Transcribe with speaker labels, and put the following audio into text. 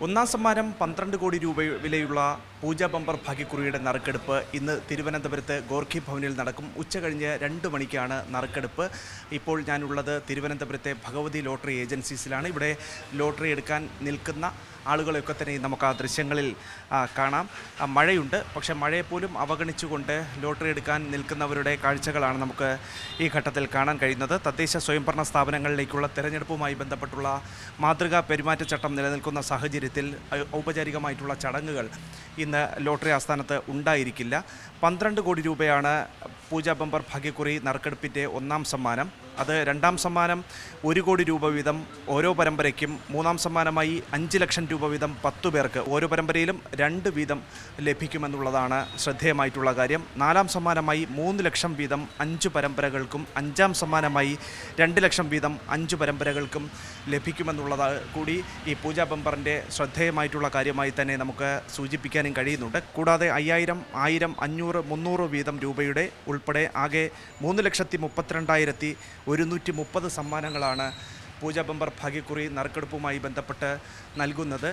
Speaker 1: ഒന്നാം സമ്മാനം 12 കോടി രൂപ വിലയുള്ള പൂജ ബമ്പർ ഭാഗ്യക്കുറിയുടെ നറുക്കെടുപ്പ് ഇന്ന് തിരുവനന്തപുരത്ത് ഗോർഖി ഭവനിൽ നടക്കും. ഉച്ചകഴിഞ്ഞ് 2 മണിക്കാണ് നറുക്കെടുപ്പ്. ഇപ്പോൾ ഞാനുള്ളത് തിരുവനന്തപുരത്തെ ഭഗവതി ലോട്ടറി ഏജൻസീസിലാണ്. ഇവിടെ ലോട്ടറി എടുക്കാൻ നിൽക്കുന്ന ആളുകളെയൊക്കെ തന്നെ നമുക്ക് ആ ദൃശ്യങ്ങളിൽ കാണാം. മഴയുണ്ട്, പക്ഷേ മഴയെപ്പോലും അവഗണിച്ചുകൊണ്ട് ലോട്ടറി എടുക്കാൻ നിൽക്കുന്നവരുടെ കാഴ്ചകളാണ് നമുക്ക് ഈ ഘട്ടത്തിൽ കാണാൻ കഴിയുന്നത്. തദ്ദേശ സ്വയംഭരണ സ്ഥാപനങ്ങളിലേക്കുള്ള തെരഞ്ഞെടുപ്പുമായി ബന്ധപ്പെട്ടുള്ള മാതൃകാ പെരുമാറ്റച്ചട്ടം നിലനിൽക്കുന്ന സാഹചര്യത്തിൽ ഔപചാരികമായിട്ടുള്ള ചടങ്ങുകൾ ഇന്ന് ലോട്ടറി ആസ്ഥാനത്ത് ഉണ്ടായിരിക്കില്ല. 12 കോടി രൂപയാണ് പൂജ ബമ്പർ ഭാഗ്യക്കുറി നറുക്കെടുപ്പിൻ്റെ ഒന്നാം സമ്മാനം. അത് രണ്ടാം സമ്മാനം 1 കോടി രൂപ വീതം ഓരോ പരമ്പരയ്ക്കും, മൂന്നാം സമ്മാനമായി 5 ലക്ഷം രൂപ വീതം 10 പേർക്ക് ഓരോ പരമ്പരയിലും 2 വീതം ലഭിക്കുമെന്നുള്ളതാണ് ശ്രദ്ധേയമായിട്ടുള്ള കാര്യം. നാലാം സമ്മാനമായി 3 ലക്ഷം വീതം 5 പരമ്പരകൾക്കും, അഞ്ചാം സമ്മാനമായി 2 ലക്ഷം വീതം 5 പരമ്പരകൾക്കും ലഭിക്കുമെന്നുള്ളത് കൂടി ഈ പൂജ ബമ്പറിൻ്റെ ശ്രദ്ധേയമായിട്ടുള്ള കാര്യമായി തന്നെ നമുക്ക് സൂചിപ്പിക്കാനും കഴിയുന്നുണ്ട്. കൂടാതെ 5000, 1000, 500, 300 വീതം രൂപയുടെ ഉൾപ്പെടെ ആകെ 3,32,130 സമ്മാനങ്ങളാണ് പൂജ ബമ്പർ ഭാഗ്യക്കുറി നറുക്കെടുപ്പുമായി ബന്ധപ്പെട്ട് നൽകുന്നത്.